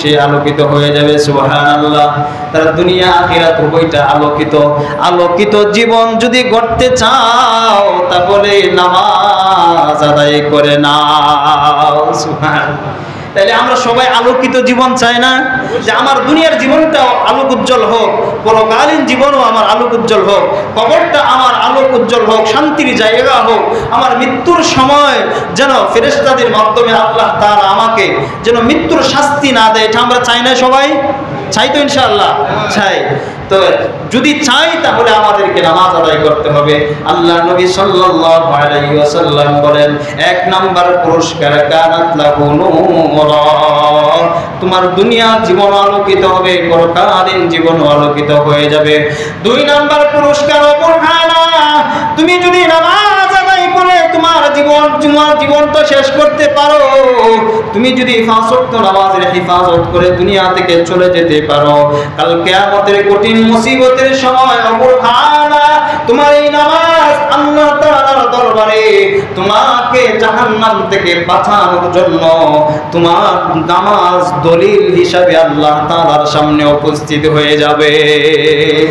সে আলোকিত হয়ে যাবে। সুবহানাল্লাহ। তার দুনিয়া আখিরাত উভয়টা আলোকিত। আলোকিত জীবন যদি গড়তে চাও তাহলে নামাজ আদায় করে নাও। সুবহানাল্লাহ। তাইলে আমরা সবাই আলোকিত জীবন চাই না? যে আমার দুনিয়ার জীবনটাও আলোক উজ্জ্বল হোক, পরকালীন জীবনও আমার আলোক উজ্জ্বল হোক, কবরটা আমার আলোক উজ্জ্বল হোক, শান্তির জায়গা হোক, আমার মৃত্যুর সময় যেন ফেরেশতাদের মাধ্যমে আল্লাহ তাআলা আমাকে যেন মৃত্যুর শাস্তি না দেয়। এটা আমরা চাই না সবাই? চাই তো ইনশাআল্লাহ? চাই। তো যদি চাই তাহলে আমাদেরকে নামাজ আদায় করতে হবে। আল্লাহ নবী সাল্লাল্লাহু আলাইহি ওয়াসাল্লাম বলেন, এক নাম্বার পুরস্কার কানাত লাহু নূরা, তোমার দুনিয়া জীবন আলোকিত হবে, পরকালীন জীবন আলোকিত হয়ে যাবে। দুই নাম্বার পুরস্কার অপরখানা, তুমি যদি নামাজ আদায় করে তোমার জীবনটা শেষ করতে পারো, তুমি যদি 5 ওয়াক্ত নামাজের হিফাজত করে দুনিয়া থেকে চলে যেতে পারো, কাল কিয়ামতের কঠিন মুসিবতের সময় অপরখানা তোমার এই নামাজ আল্লাহ তাআলার দরবারে তোমাকে জাহান্নাম থেকে বাঁচানোর জন্য তোমার নামাজ দলিল হিসাবে আল্লাহ তাআলার সামনে উপস্থিত হয়ে যাবে।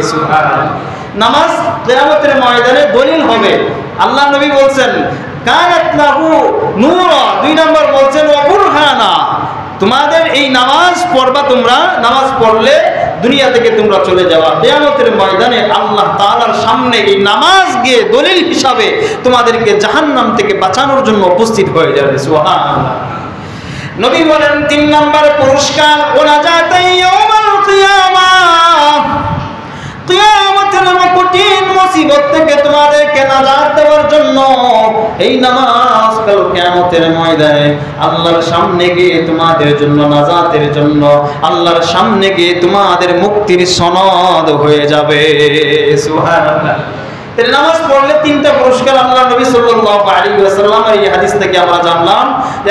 সুবহানাল্লাহ। নামাজ কিয়ামতের ময়দানে দলিল হবে। আল্লাহ নবী বলছেন কানাত লাহু নূরা, 2 নাম্বার বলছেন ওয়া বুরহানা, তোমাদের এই নামাজ পড়বা, তোমরা নামাজ পড়লে দুনিয়া থেকে তোমরা চলে যাওয়া, কিয়ামতের ময়দানে আল্লাহ তাআলার সামনে এই নামাজ গিয়ে দলিল হিসাবে তোমাদেরকে জাহান্নাম থেকে বাঁচানোর জন্য উপস্থিত হয়ে যাবে। সুবহানাল্লাহ। নবী বলেন 3 নাম্বার পুরস্কার ওয়ানাজাতাই ইয়াউমাল কিয়ামাহ, কিয়ামতের কঠিন মুসিবত থেকে তোমাদেরকে নাজাত দেওয়ার জন্য এই নামাজ কাল কিয়ামতের ময়দানে আল্লাহর সামনে গিয়ে তোমাদের জন্য নাজাতের জন্য আল্লাহর সামনে গিয়ে তোমাদের মুক্তির সনদ হয়ে যাবে। সুবহানাল্লাহ। তাহলে নামাজ পড়লে 3টা পুরস্কার আল্লাহ নবী সাল্লাল্লাহু আলাইহি ওয়াসাল্লামের এই হাদিস থেকে আমরা জানলাম।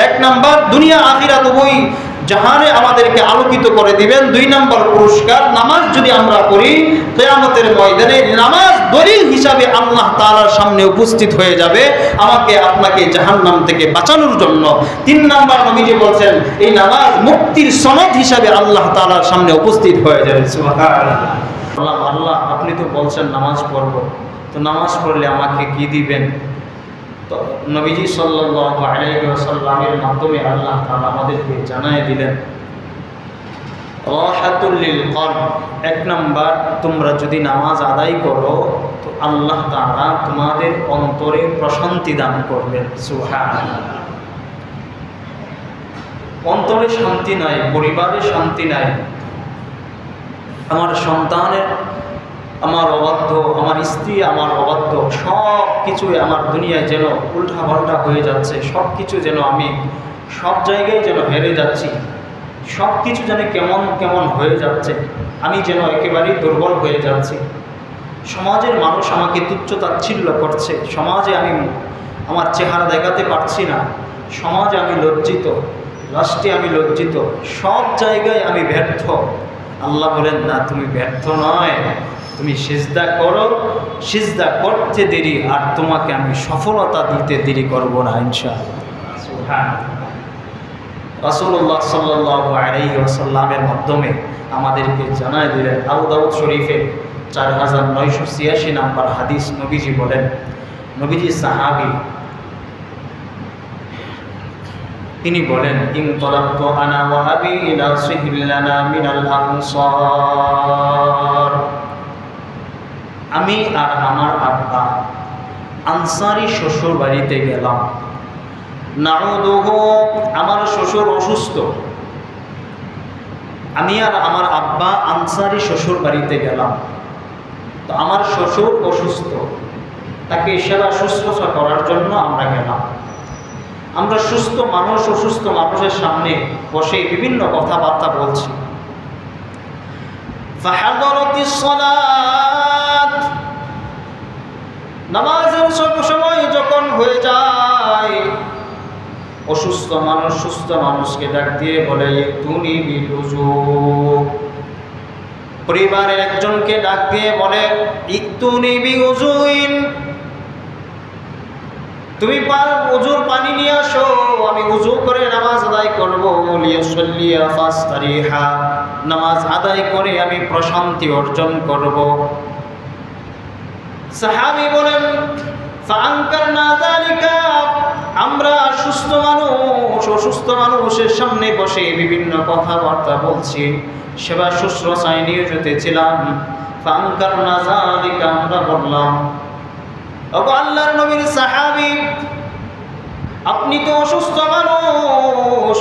1 নাম্বার দুনিয়া আখিরাত উভয় জাহানে আমাদেরকে আলোকিত করে দিবেন। 2 নাম্বার পুরস্কার, নামাজ যদি আমরা পড়ি কিয়ামতের ময়দানে নামাজ দলিল হিসাবে আল্লাহ তাআলার সামনে উপস্থিত হয়ে যাবে আমাকে আপনাকে জাহান্নাম থেকে বাঁচানোর জন্য। 3 নাম্বার নবীজি বলছেন এই নামাজ মুক্তির সনদ হিসাবে আল্লাহ তাআলার সামনে উপস্থিত হয়ে যাবে। সুবহানাল্লাহ। আল্লাহ আপনি তো বলছেন নামাজ পড়ব, তো নামাজ পড়লে আমাকে কি দিবেন? তো নবীজি সাল্লাল্লাহু আলাইহি ওয়াসাল্লামের মাধ্যমে আল্লাহ তাআলা আমাদেরকে জানায় দিলেন রাহাতুল লিল কলব। 1 নাম্বার, তোমরা যদি নামাজ আদায় করো তো আল্লাহ তাআলা তোমাদের অন্তরে প্রশান্তি দান করবেন। সুবহানাল্লাহ। অন্তরে শান্তি নাই, পরিবারে শান্তি নাই, আমার সন্তানের আমার অবাধ্য, আমার স্ত্রী আমার অবাধ্য, সব কিছুই আমার দুনিয়ায় যেন উল্টা পাল্টা হয়ে যাচ্ছে, সব কিছু যেন আমি সব জায়গায় যেন হেরে যাচ্ছি, সব কিছু যেন কেমন কেমন হয়ে যাচ্ছে, আমি যেন একেবারেই দুর্বল হয়ে যাচ্ছি, সমাজের মানুষ আমাকে তুচ্ছ তাচ্ছিল্য করছে, সমাজে আমি আমার চেহারা দেখাতে পারছি না, সমাজে আমি লজ্জিত, রাষ্ট্রে আমি লজ্জিত, সব জায়গায় আমি ব্যর্থ। আল্লাহ বলেন না, তুমি ব্যর্থ নয়, তুমি সিজদা করো, সিজদা করতে দেরি আর তোমাকে আমি সফলতা দিতে দেরি করব না ইনশাআল্লাহ। সুবহানাল্লাহ। রাসূলুল্লাহ সাল্লাল্লাহু আলাইহি ওয়াসাল্লামের মাধ্যমে আমাদেরকে জানায় দিলেন, আবু দাউদ শরীফের 4986 নাম্বার হাদিস, নবীজি বলেন, নবীজি সাহাবী, তিনি বলেন ইনতালাকতু আনা ওয়া আবি ইলা সিহরিলানা মিনাল আনসার, আমি আর আমার আব্বা আনসারি শ্বশুর বাড়িতে গেলাম। নাউদুহু, আমার শ্বশুর অসুস্থ, আমি আর আমার আব্বা আনসারি শ্বশুর বাড়িতে গেলাম। তো আমার শ্বশুর অসুস্থ, তাকে সেবা শুশ্রূষা করার জন্য আমরা গেলাম। আমরা সুস্থ মানুষ অসুস্থ মানুষের সামনে বসে বিভিন্ন কথাবার্তা বলছি। ফাহাদারাতিস সালাত, নামাজের সময় যখন হয়ে যায়, অসুস্থ মানুষ সুস্থ মানুষকে ডাক দিয়ে বলে ইতুনি বিল উযু, পরিবারের একজনকে ডাক দিয়ে বলে ইতুনি বিল উযুইন, তুমি ওযুর পানি নিয়ে আসো, আমি ওযু করে নামাজ আদায় করব। লিয়াসাল্লিয়া ফাস্তারিহা, নামাজ আদায় করে আমি প্রশান্তি অর্জন করব। সাহাবী বলেন ফাআনকারনা যালিকা, আমরা সুস্থ মানুষ অসুস্থ মানুষের সামনে বসে বিভিন্ন কথাবার্তা বলছি, সেবা শুশ্রূষায় নিয়োজিত ছিলাম। ফাআনকারনা যালিকা, আমরা বললাম ওগো আল্লাহর নবীর সাহাবী, আপনি তো অসুস্থ মানুষ,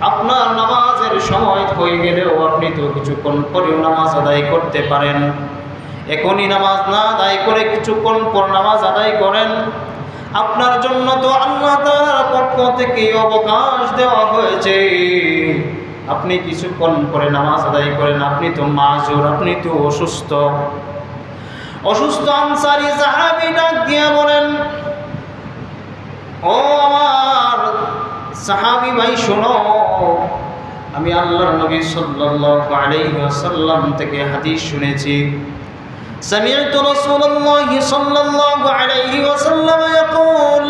আপনার নামাজের সময় হয়ে গেলেও আপনি তো কিছুক্ষণ পরেও নামাজ আদায় করতে পারেন। এখনই নামাজ না আদায় করে কিছুক্ষণ পর নামাজ আদায় করেন। আপনার জন্য তো আল্লাহ তাআলার পক্ষ থেকে অবকাশ দেওয়া হয়েছে, আপনি কিছুক্ষণ পরে নামাজ আদায় করেন। আপনি তো মাযুর, আপনি তো অসুস্থ। অসুস্থ আনসারী সাহাবী ডাক দিয়ে বলেন, ও আমার সাহাবী ভাই শোনো, আমি আল্লাহর নবী সাল্লাল্লাহু আলাইহি ওয়াসাল্লাম থেকে হাদিস শুনেছি। সামি'তু রাসূলুল্লাহি সাল্লাল্লাহু আলাইহি ওয়াসাল্লাম ইয়াকুল,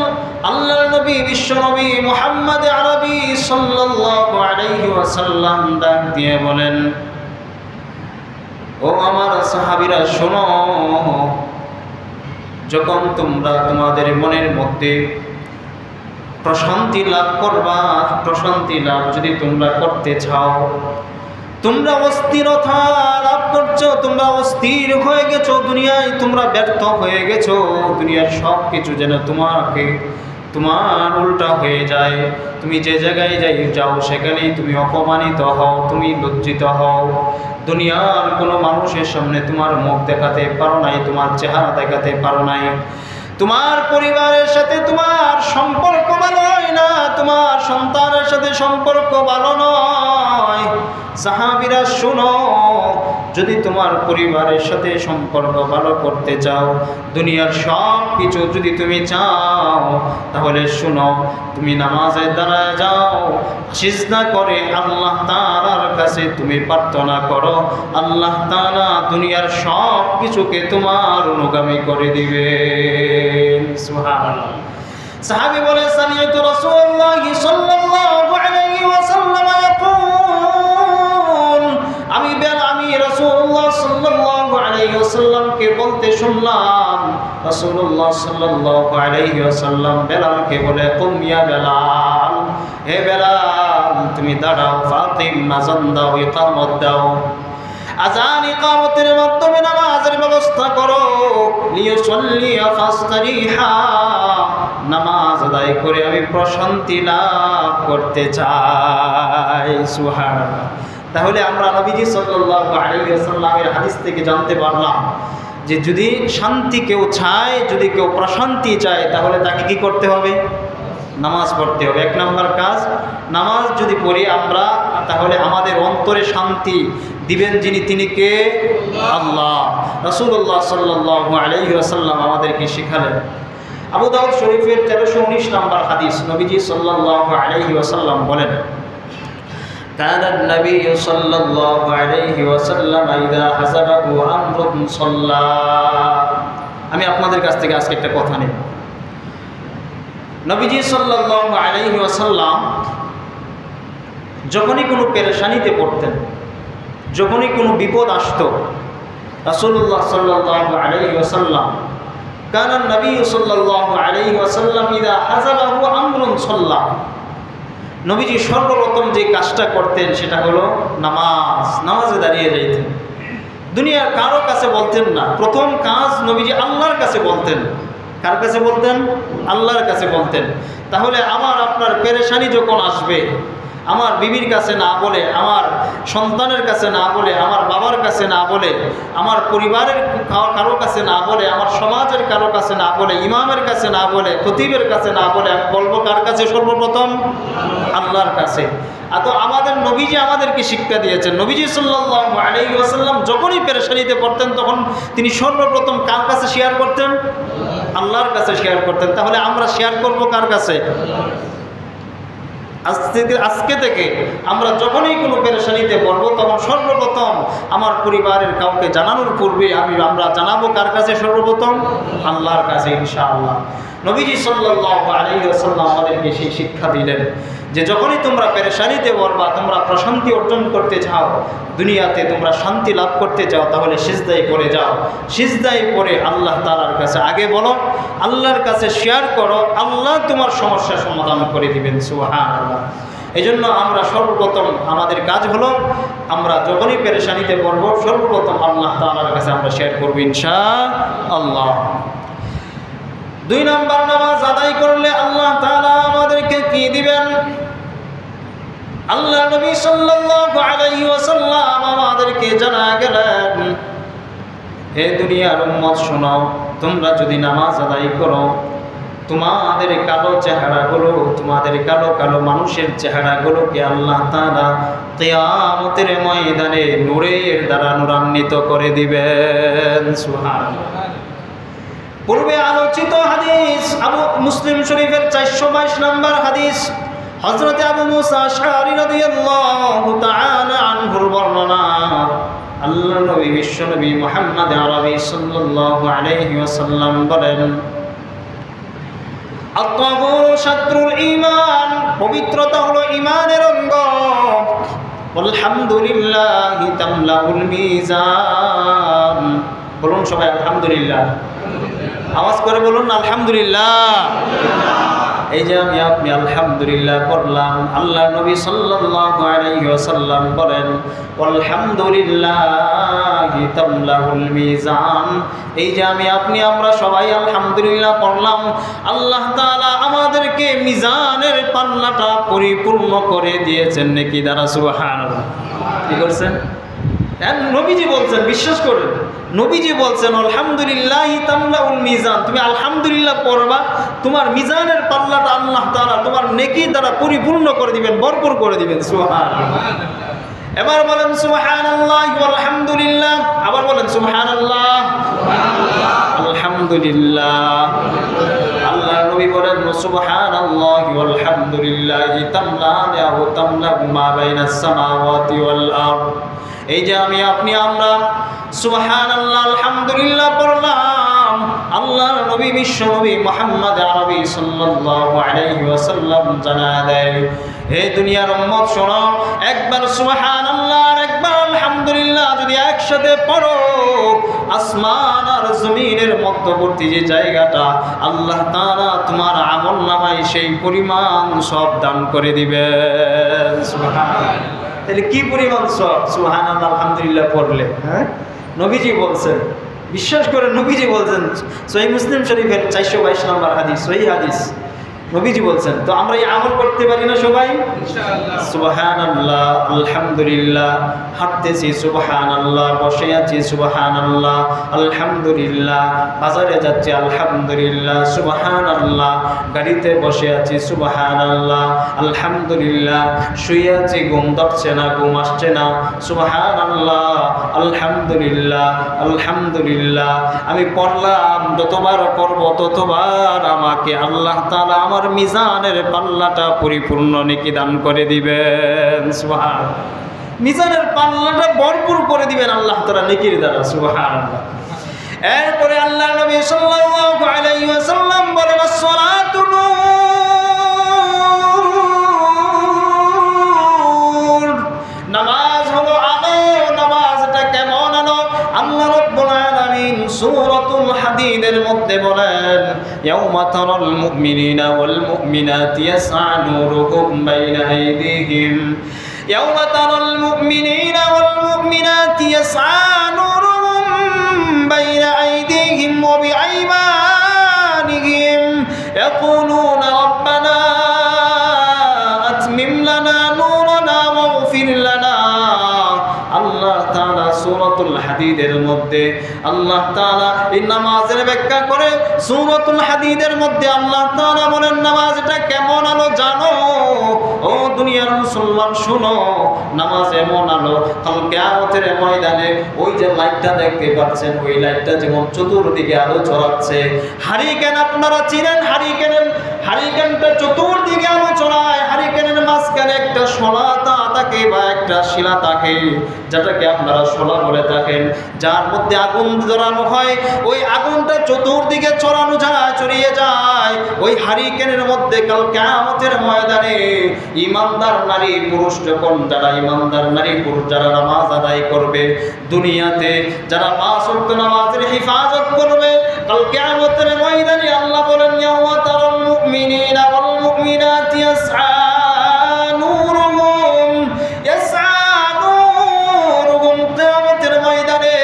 আল্লাহর নবী বিশ্ব নবী মুহাম্মদ আরবি সাল্লাল্লাহু আলাইহি ওয়াসাল্লাম ডাক দিয়ে বলেন, ও আমার সাহাবীরা শোনো, যখন তোমরা তোমাদের মনের মধ্যে প্রশান্তি লাভ করবা, প্রশান্তি লাভ যদি তোমরা করতে চাও, তোমরা অস্থিরতা লাভ করছো, তোমরা অস্থির হয়ে গেছো, দুনিয়ায় তোমরা ব্যর্থ হয়ে গেছো, দুনিয়ার সব কিছু যেন তোমার উল্টা হয়ে যায়, তুমি যে জায়গায় যাও সেখানেই তুমি অপমানিত হও, তুমি লজ্জিত হও, দুনিয়ার কোনো মানুষের সামনে তোমার মুখ দেখাতে পারো নাই, তোমার চেহারা দেখাতে পারো নাই, তোমার পরিবারের সাথে তোমার সম্পর্ক ভালো হয় না, তোমার সন্তানের সাথে সম্পর্ক ভালো নয়। সাহাবীরা শোনো, যদি তোমার পরিবারের সাথে সম্পর্ক ভালো করতে চাও, দুনিয়ার সব কিছু যদি তুমি চাও, তাহলে শোনো, তুমি নামাজের দ্বারা যাও, সিজদা করে আল্লাহ তাআলার কাছে তুমি প্রার্থনা করো, আল্লাহ তাআলা দুনিয়ার সব কিছুকে তোমার অনুগামী করে দিবেন। সুবহানাল্লাহ। সাহাবী বলে, সামি'তু রাসূলুল্লাহি সাল্লাল্লাহু আলাইহি ওয়াসাল্লাম ইয়াকুল, আমি রাসূলুল্লাহ সাল্লাল্লাহু আলাইহি ওয়াসাল্লামকে বলতে শুনলাম। রাসূলুল্লাহ সাল্লাল্লাহু আলাইহি ওয়াসাল্লাম বেলালকে বলে, কুম ইয়া বেলাল, হে বেলাল তুমি দাঁড়াও, ফাতিম আযান দাও, ইকামত দাও, আযান ইকামতের মাধ্যমে নামাজের ব্যবস্থা করো। লিয়াসাল্লিয়া ফাস্তারিহা, নামাজ আদায় করে আমি প্রশান্তি লাভ করতে চাই। সুবহানাল্লাহ। তাহলে আমরা নবীজি সাল্লাল্লাহু আলাইহি ওয়াসাল্লামের হাদিস থেকে জানতে পারলাম যে যদি শান্তি কেউ চায়, যদি কেউ প্রশান্তি চায়, তাহলে তাকে কি করতে হবে? নামাজ পড়তে হবে। এক নম্বর কাজ, নামাজ যদি পড়ি আমরা, তাহলে আমাদের অন্তরে শান্তি দিবেন যিনি, তিনি কে? আল্লাহ। রাসূলুল্লাহ সাল্লাল্লাহু আলাইহি ওয়াসাল্লাম আমাদেরকে শিখালেন। আবু দাউদ শরীফের 1319 নম্বর হাদিস, নবীজি সাল্লাল্লাহু আলাইহি ওয়াসাল্লাম বলেন, কানান নবী সাল্লাল্লাহু আলাইহি ওয়াসাল্লাম ইযা হাযাবাহু আমরুন সাল্লা। আমি আপনাদের কাছ থেকে আজকে একটা কথা নেব। নবীজি সাল্লাল্লাহু আলাইহি ওয়াসাল্লাম যখনই কোনো পেরেশানিতে পড়তেন, যখনই কোনো বিপদ আসতো, রাসূলুল্লাহ সাল্লাল্লাহু আলাইহি ওয়াসাল্লাম, কানান নবী সাল্লাল্লাহু আলাইহি ওয়াসাল্লাম ইযা হাযাবাহু আমরুন সাল্লা, নবীজি সর্বপ্রথম যে কাজটা করতেন সেটা হলো নামাজে দাঁড়িয়ে যাইতেন। দুনিয়ার কারো কাছে বলতেন না, প্রথম কাজ নবীজি আল্লাহর কাছে বলতেন। কার কাছে বলতেন? আল্লাহর কাছে বলতেন। তাহলে আমার আপনার পেরেশানি যখন আসবে, আমার বিবির কাছে না বলে, আমার সন্তানের কাছে না বলে, আমার বাবার কাছে না বলে, আমার পরিবারের কারো কাছে না বলে, আমার সমাজের কারো কাছে না বলে, ইমামের কাছে না বলে, খতিবের কাছে না বলে, আমি বলবো কার কাছে? সর্বপ্রথম আল্লাহর কাছে। তো আমাদের নবীজি আমাদেরকে শিক্ষা দিয়েছেন। নবীজি সাল্লাল্লাহু আলাইহি ওয়াসাল্লাম যখনই পেরেশানিতে পড়তেন, তখন তিনি সর্বপ্রথম কার কাছে শেয়ার করতেন? আল্লাহর কাছে শেয়ার করতেন। তাহলে আমরা শেয়ার করব কার কাছে? আজকে থেকে আমরা যখনই কোনো পেরেশানিতে পড়বো তখন সর্বপ্রথম আমার পরিবারের কাউকে জানানোর পূর্বে আমরা জানাবো কার কাছে? সর্বপ্রথম আল্লাহর কাছে ইনশাআল্লাহ। নবীজি সাল্লাল্লাহু আলাইহি ওয়াসাল্লাম আমাদেরকে সেই শিক্ষা দিলেন যে যখনই তোমরা পেরেশানিতে পড়বা, তোমরা প্রশান্তি অর্জন করতে চাও, দুনিয়াতে তোমরা শান্তি লাভ করতে চাও, তাহলে সিজদায় পড়ে যাও। সিজদায় পড়ে আল্লাহ তাআলার কাছে আগে বলো, আল্লাহর কাছে শেয়ার করো, আল্লাহ তোমার সমস্যা সমাধান করে দিবেন। সুবহানাল্লাহ। এই জন্য আমরা সর্বপ্রথম আমাদের কাজ হলো, আমরা যখনই পেরেশানিতে পড়ব সর্বপ্রথম আল্লাহ তাআলার কাছে আমরা শেয়ার করব ইনশাআল্লাহ। 2 নম্বর, নামাজ আদায় করলে আল্লাহ তাআলা আমাদেরকে কি দিবেন? আল্লাহ নবী সাল্লাল্লাহু আলাইহি ওয়াসাল্লাম আমাদেরকে জানা গেলেন, হে দুনিয়ার উম্মত শোনো, তোমরা যদি নামাজ আদায় করো, তোমাদের কালো চেহারাগুলো, তোমাদের কালো কালো মানুষের চেহারাগুলোকে আল্লাহ তাআলা কিয়ামতের ময়দানে নূরের দ্বারা নূরান্বিত করে দিবেন। সুবহানাল্লাহ। পূর্বে আলোচিত হাদিস, মুসলিম শরীফের 422 নম্বর হাদিস, হযরত আবু মুসা আশআরী রাদিয়াল্লাহু তাআলা আনহুর বর্ণনা। আল্লাহর নবী বিশ্বনবী মুহাম্মদ আরবি সাল্লাল্লাহু আলাইহি ওয়াসাল্লাম বলেন, আত-তাহুরু শাত্রুল ঈমান, পবিত্রতা হলো ঈমানের অঙ্গ। আলহামদুলিল্লাহি তামলাউল মিজান। বলুন সবাই আলহামদুলিল্লাহ। আওয়াজ করে বলুন আলহামদুলিল্লাহ। এই যে আপনি আলহামদুলিল্লাহ পড়লাম, আল্লাহ নবী সাল্লাল্লাহু আলাইহি ওয়াসাল্লাম বলেন, আলহামদুলিল্লাহি তামলাউল মিজান। এই যে আমরা সবাই আলহামদুলিল্লাহ পড়লাম, আল্লাহ তাআলা আমাদেরকে মিজানের পাল্লাটা পরিপূর্ণ করে দিয়েছেন নেকি দ্বারা। সুবহানাল্লাহ। কি করছেন? নবীজি বলছেন, বিশ্বাস করেন, নবীজি বলছেন আলহামদুলিল্লাহি তামলাউল মিজান। তুমি আলহামদুলিল্লাহ পড়বা, তোমার মিজানের পাল্লাটা আল্লাহ তাআলা তোমার নেকি দ্বারা পরিপূর্ণ করে দিবেন, ভরপুর করে দিবেন। সুবহানাল্লাহ। এবার বলেন সুবহানাল্লাহ আলহামদুলিল্লাহ। আবার বলেন সুবহানাল্লাহ আলহামদুলিল্লাহ। আল্লাহ নবী বলেন সুবহানাল্লাহি আলহামদুলিল্লাহি তামলাউ তামলাউ মা বাইনাস সামাওয়াতি ওয়াল আরদ। এই যে আমরা সুবহানাল্লাহ আলহামদুলিল্লাহ পড়লাম, আল্লাহর নবী বিশ্বনবী মুহাম্মদ আরবি সাল্লাল্লাহু আলাইহি ওয়াসাল্লাম জানা দেয়, হে দুনিয়ার উম্মত শোনো, একবার সুবহানাল্লাহ আর একবার আলহামদুলিল্লাহ যদি একসাথে পড়ো, আসমান আর জমিনের মধ্যবর্তী যে জায়গাটা, আল্লাহ তাআলা তোমার আমলনামায় সেই পরিমাণ সব দান করে দিবেন। সুবহানাল্লাহ। তাহলে কি পরিমাণ সব সুবহানাল্লাহ আলহামদুলিল্লাহ পড়লে? হ্যাঁ, নবীজি বলছেন, বিশ্বাস করে নবীজি বলছেন, সহিহ মুসলিম শরীফের 422 নম্বর হাদিস, সহিহ হাদিস, নবীজি বলছেন। তো আমরা এই আমল করতে পারি না সবাই? ইনশাআল্লাহ। সুবহানাল্লাহ আলহামদুলিল্লাহ, হাঁটতেছি সুবহানাল্লাহ, বসে আছি সুবহানাল্লাহ আলহামদুলিল্লাহ, বাজারে যাচ্ছি আলহামদুলিল্লাহ সুবহানাল্লাহ, গাড়িতে বসে আছি সুবহানাল্লাহ আলহামদুলিল্লাহ, শুয়ে আছি, ঘুম ধরছে না, ঘুম আসছে না, সুবহানাল্লাহ আলহামদুলিল্লাহ আলহামদুলিল্লাহ। আমি পড়লাম, যতবার পড়ব ততবার আমাকে আল্লাহ তাআলা আমার মিজানের পাল্লাটা পরিপূর্ণ নেকি দান করে দিবেন। সুবহানাল্লাহ। মিজানের পাল্লাটা ভরপুর করে দিবেন আল্লাহ তাআলা নেকির দ্বারা। সুবহানাল্লাহ। এরপরে আল্লাহ নবী সাল্লাল্লাহু আলাইহি ওয়াসাল্লাম বলেন, as-সালাতু নূর, নামাজ হলো আলো। নামাজটা কেমন আলো? আল্লাহ রাব্বুল আলামিন সূরাতুল হাদীদের মধ্যে বলেন, ইয়াউমা তারাল মুমিনিনা ওয়াল মুমিনাতি ইয়াসআ নূরুহুম বাইনা আইদিহিম, ইয়াউমা তারাল মুমিনিনা ওয়াল মুমিনাতি ইয়াসআ নূরুহুম বাইনা আইদিহিম ওয়া বিআইমানিহিম ইয়াকুলুনা রাব্বানা আতমিম লানা নূরানা ওয়াগফির লানা। আল্লাহ তাআলা সূরাতুল হাদীদের মধ্যে আল্লাহ তাআলা এই নামাজের ব্যাখ্যা করে সূরাতুল হাদীদের মধ্যে আল্লাহ তাআলা বলেন, নামাজটা কেমন আলো জানো? ও দুনিয়ার মুসলমান শুনো, নামাজ এমন আলো, কাল কিয়ামতের ময়দানে ওই যে লাইটটা দেখতে পাচ্ছেন, ওই লাইটটা যেমন চতুর্দিকে আলো ছড়াচ্ছে। হারিকেন আপনারা চিনেন, হারিকেনটা চতুর্দিকে আলো ছড়ায়, হারিকেনের মাঝখানে একটা শলা থাকে বা একটা শিলা থাকে, যেটাকে আপনারা শলা বলে থাকেন, যার মধ্যে আগুন জ্বালানো হয়। ওই আগুনটা চতুর্দিকে ছড়ানো যায়, ছড়িয়ে যায়। ওই হারিকেনের মধ্যে কাল কিয়ামতের ময়দানে ইমানদার নারী পুরুষ যখন, যারা ইমানদার নারী পুরুষ যারা নামাজ আদায় করবে, দুনিয়াতে যারা 5 ওয়াক্ত নামাজের হিফাজত করবে, কাল কিয়ামতের ময়দানে আল্লাহ বলেন ইয়াওমা তারাল মুমিনিনা ওয়াল মুমিনাতি ইয়াসআ নূরুহুম কিয়ামতের ময়দানে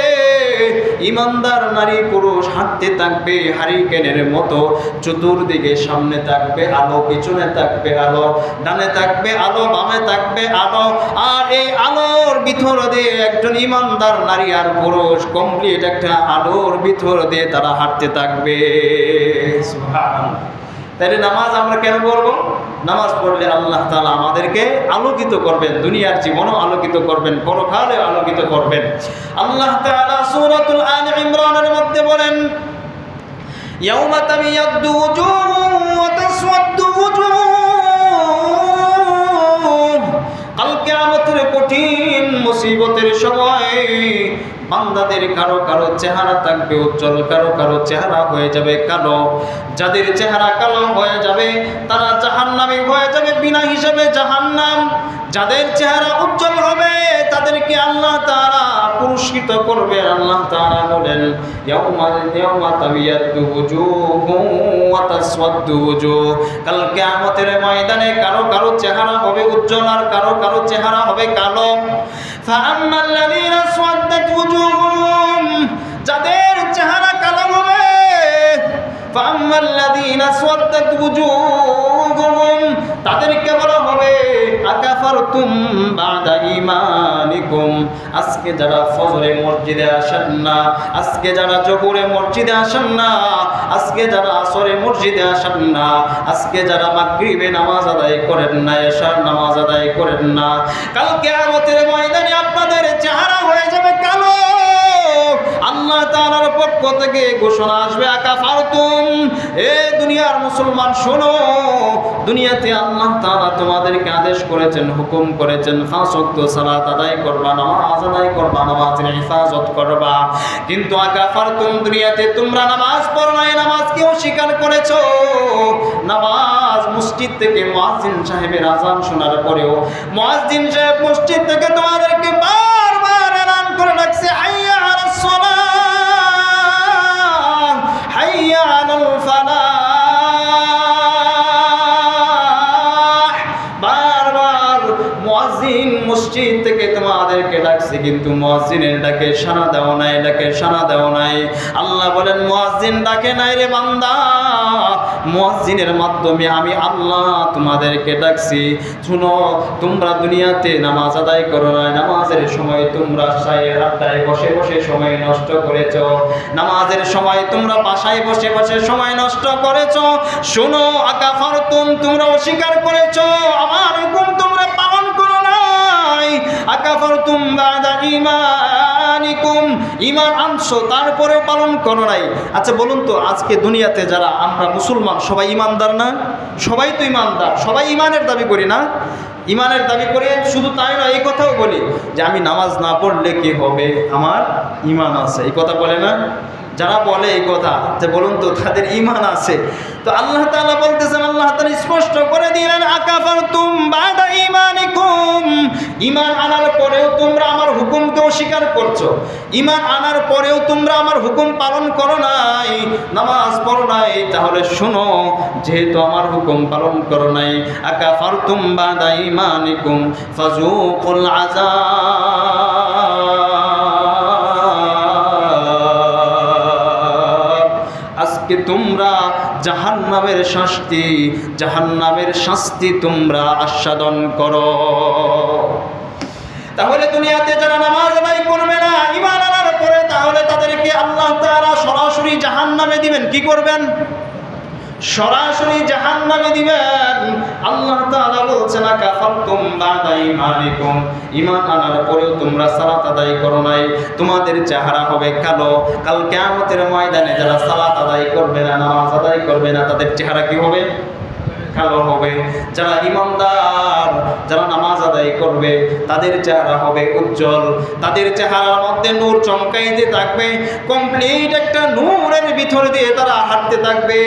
ইমানদার নারী পুরুষ হাঁটতে থাকবে হারিকেনের মতো, চতুর্দিকে সামনে থাকবে আলো, পিছনে থাকবে আলো, ডানে থাকবে আলো, বামে থাকবে আলো। আর এই আলোর ভিতর দিয়ে একজন ইমানদার নারী আর পুরুষ কমপ্লিট একটা আলোর ভিতর দিয়ে তারা হাঁটতে থাকবে। সুবহানাল্লাহ। তাইলে নামাজ আমরা কেন পড়বো? নামাজ পড়লে আল্লাহ তাআলা আমাদেরকে আলোকিত করবেন, দুনিয়ার জীবনও আলোকিত করবেন, পরকালে আলোকিত করবেন। আল্লাহ তাআলা সূরাতুল আলে ইমরানের মধ্যে বলেন ইয়াউমা তাবিয়াদ্দু ওয়ুজুহুম ওয়া তাসওয়াদ্দু ওয়ুজুহ। কাল কিয়ামতের কঠিন মুসিবতের সময় বান্দাদের কারো কারো চেহারা থাকবে উজ্জ্বল, কারো কারো চেহারা হয়ে যাবে কালো। যাদের চেহারা কালো হয়ে যাবে তারা জাহান্নামী হয়ে যাবে, বিনা হিসাবে জাহান্নাম। যাদের চেহারা উজ্জ্বল হবে তাদেরকে আল্লাহ তাআলা পুরস্কৃত করবেন। আল্লাহ তাআলা বলেন ইয়াউমা তাবিয়াদ্দু ওয়ুজুহুম ওয়া তাসওয়াদ্দু ওয়ুজুহ। কাল কিয়ামতের ময়দানে কারো কারো চেহারা হবে উজ্জ্বল আর কারো কারো চেহারা হবে কালো। ফাআম্মাল্লাযীনা আসওয়াদ্দাত ওয়ুজুহুম, যাদের চেহারা কালো হবে, ফাআম্মাল্লাযীনা আসওয়াদ্দাত ওয়ুজুহুম, তাদেরকে বলা হবে আকাফারতুম বাদা ঈমানিকুম। আজকে যারা ফজরে মসজিদে আসেন না, আজকে যারা জোহরে মসজিদে আসেন না, আজকে যারা আসরে মসজিদে আসেন না, আজকে যারা মাগরিবে নামাজ আদায় করেন না, এশার নামাজ আদায় করেন না, কাল কিয়ামতের ময়দানে আপনাদের চেহারা হয়ে যাবে কালো। আল্লাহ তাআলার পক্ষ থেকে ঘোষণা আসবে আকাফারতুম, এ দুনিয়ার মুসলমান শোনো, দুনিয়াতে আল্লাহ তাআলা তোমাদেরকে আদেশ করেছেন, হুকুম করেছেন 5 ওয়াক্ত সালাত আদায় করবা, নামাজ আদায় করবা, নামাজের হিফাজত করবা। কিন্তু আকাফারতুম, দুনিয়াতে তোমরা নামাজ পড়ো নাই, নামাজকে অস্বীকার করেছো। নামাজ মসজিদ থেকে মুয়াজ্জিন সাহেবের আযান শোনার পরেও মুয়াজ্জিন সাহেব মসজিদ থেকে তোমাদেরকে বারবার এলান করে রাখছে হাইয়া আলাস সালাহ, হাইয়া আলাল ফালাহ। বারবার মুয়াজ্জিন মসজিদ থেকে তোমাদেরকে ডাকছে, কিন্তু মুয়াজ্জিনের ডাকে সাড়া দাও নাই, ডাকে সাড়া দাও নাই। আল্লাহ বলেন মুয়াজ্জিন ডাকে নাই রে বান্দা, মুয়াজ্জিনের মাধ্যমে আমি আল্লাহ তোমাদেরকে ডাকছি। শুনো, তোমরা দুনিয়াতে নামাজ আদায় করো না, নামাজের সময় তোমরা চায়ের আড্ডায় বসে বসে সময় নষ্ট করেছো, নামাজের সময় তোমরা বাসায় বসে বসে সময় নষ্ট করেছো। শোনো আকাফারতুম, তোমরা অস্বীকার করেছো, আমার হুকুম তোমরা পালন করো নাই। আকাফারতুম বাদা ঈমানিকুম, ঈমান আনছো তারপরেও পালন করো নাই। আচ্ছা বলুন তো, আজকে দুনিয়াতে যারা আমরা মুসলমান সবাই ইমানদার না? সবাই তো ইমানদার, সবাই ইমানের দাবি করি না? ইমানের দাবি করে শুধু তাই না, এই কথাও বলি যে আমি নামাজ না পড়লে কি হবে, আমার ইমান আছে, এই কথা বলে না? যারা বলে এই কথা, যে বলুন তো তাদের ইমান আছে? তো আল্লাহ তাআলা বলতেছেন, আল্লাহ তাআলা স্পষ্ট করে দিলেন আকাফারতুম বাদা ঈমানিকুম, ঈমান আনার পরেও তোমরা আমার হুকুমকে অস্বীকার করছো, ঈমান আনার পরেও তোমরা আমার হুকুম পালন করো নাই, নামাজ পড়ো নাই। তাহলে শোনো, যেহেতু আমার হুকুম পালন করো নাই, আকাফারতুম বাদা ঈমানিকুম ফাযুকুল আযাব, আজকে তোমরা জাহান্নামের শাস্তি তোমরা আস্বাদন করো। তাহলে দুনিয়াতে যারা নামাজ আদায় করবে না, ঈমান আনার পরে, তাহলে তাদেরকে আল্লাহ তাআলা সরাসরি জাহান্নামে দিবেন। কি করবেন? সরাসরি জাহান্নামে দিবেন। আল্লাহ তাআলা বলছেন আকাফারতুম বাদা ঈমানিকুম, ঈমান আনার পরেও তোমরা সালাত আদায় করো নাই, তোমাদের চেহারা হবে কালো। কাল কিয়ামতের ময়দানে যারা সালাত আদায় করবে না, নামাজ আদায় করবে না, তাদের চেহারা কি হবে? কালো হবে। যারা ইমানদার, যারা নামাজ আদায় করবে, তাদের চেহারা হবে উজ্জ্বল, তাদের চেহারার মধ্যে নূর চমকাইতে থাকবে, কমপ্লিট একটা নূরের ভিতর দিয়ে তারা হাঁটতে থাকবে।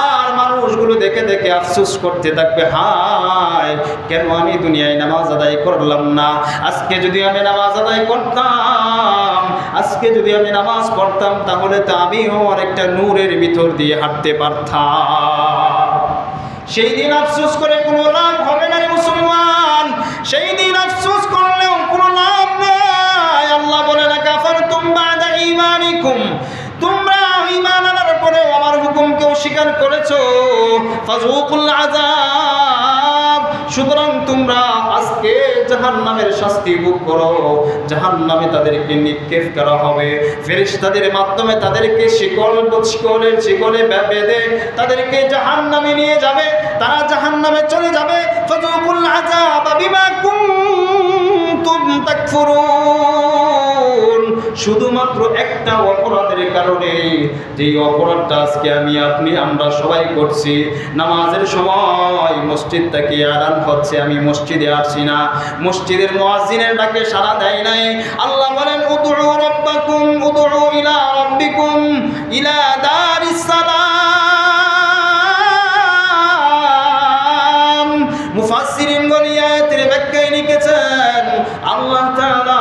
আর মানুষগুলো দেখে দেখে আফসোস করতে থাকবে, হায় কেন আমি দুনিয়ায় নামাজ আদায় করলাম না। আজকে যদি আমি নামাজ আদায় করতাম, আজকে যদি আমি নামাজ পড়তাম, তাহলে তো আমিও অনেকটা নূরের ভিতর দিয়ে হাঁটতে পারতাম। সেই দিন আফসোস করে কোনো লাভ হবে না রে মুসলমান, সেই দিন আফসোস করলেও কোনো লাভ নাই। আল্লাহ বলে না কাফারতুম বাদা ঈমানিকুম, তোমরা ঈমান আনার পরে আমার হুকুমকে অস্বীকার করেছো, ফাযুকুল আযাব, সুতরাং তোমরা আজকে জাহান্নামের শাস্তি ভোগ করো। জাহান্নামে তাদেরকে নিক্ষেপ করা হবে, ফেরেশতাদের মাধ্যমে তাদেরকে শিকলে বেঁধে তাদেরকে জাহান্নামে নিয়ে যাবে, তারা জাহান্নামে চলে যাবে। ফাযুকুল আযাব বিমা কুনতুম তাকফুরুন, শুধুমাত্র একটা অপরাধের কারণে, যেই অপরাধটা আজকে আমরা সবাই করছি। নামাজের সময় মসজিদ থেকে আযান হচ্ছে, আমি মসজিদে আসছি না, মসজিদের মুয়াজ্জিনের ডাকে সাড়া দেয় নাই। আল্লাহ বলেন উদউ রাব্বাকুম উদউ ইলা রাব্বিকুম ইলা দারিস সালাম। মুফাসসিরিন গনিয়াতের ব্যাখ্যায় লিখেছেন আল্লাহ তাআলা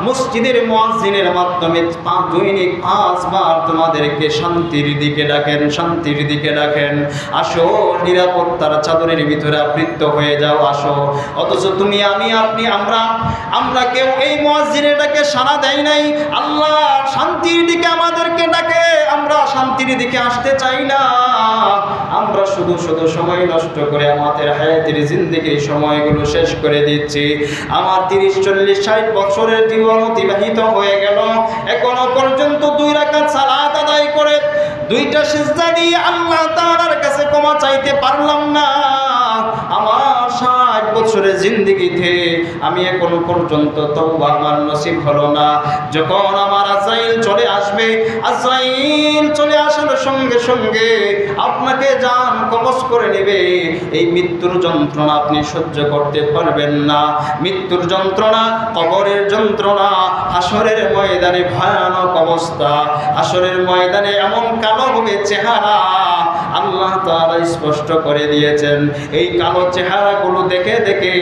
মসজিদের মুয়াজ্জিনের মাধ্যমে দৈনিক 5 বার তোমাদেরকে শান্তির দিকে ডাকেন, শান্তির দিকে ডাকেন। আসো, নিরাপত্তার চাদরের ভিতরে আবৃত হয়ে যাও, আসো। অথচ তুমি, আমি, আপনি, আমরা কেউ এই মুয়াজ্জিনের ডাকে সাড়া দেয় নাই। আল্লাহ শান্তির দিকে আমাদেরকে ডাকে, আমরা শান্তির দিকে আসতে চাই না। আমরা শুধু সময় নষ্ট করে আমাদের হায়াতের জিন্দেগির সময়গুলো শেষ করে দিচ্ছি। আমার 30, 40, 60 বছরের জীবন অতিবাহিত হয়ে গেল, এখনো পর্যন্ত 2 রাকাত সালাত আদায় করে 2টা সিজদা দিয়ে আল্লাহ তাআলার কাছে ক্ষমা চাইতে পারলাম না। আমার 60 বছরের জিন্দেগিতে আমি এখনো পর্যন্ত তওবা আমার নসিব হলো না। যখন আমার আজরাইল চলে আসবে, আজরাইল চলে আসার সঙ্গে সঙ্গে আপনাকে জান কবজ করে নেবে। এই মৃত্যুর যন্ত্রণা আপনি সহ্য করতে পারবেন না। মৃত্যুর যন্ত্রণা, কবরের যন্ত্রণা, হাসরের ময়দানে ভয়ানক অবস্থা, হাসরের ময়দানে এমন কালো হবে চেহারা, আল্লাহ তাআলা স্পষ্ট করে দিয়েছেন। এই কালো চেহারাগুলো দেখে দেখে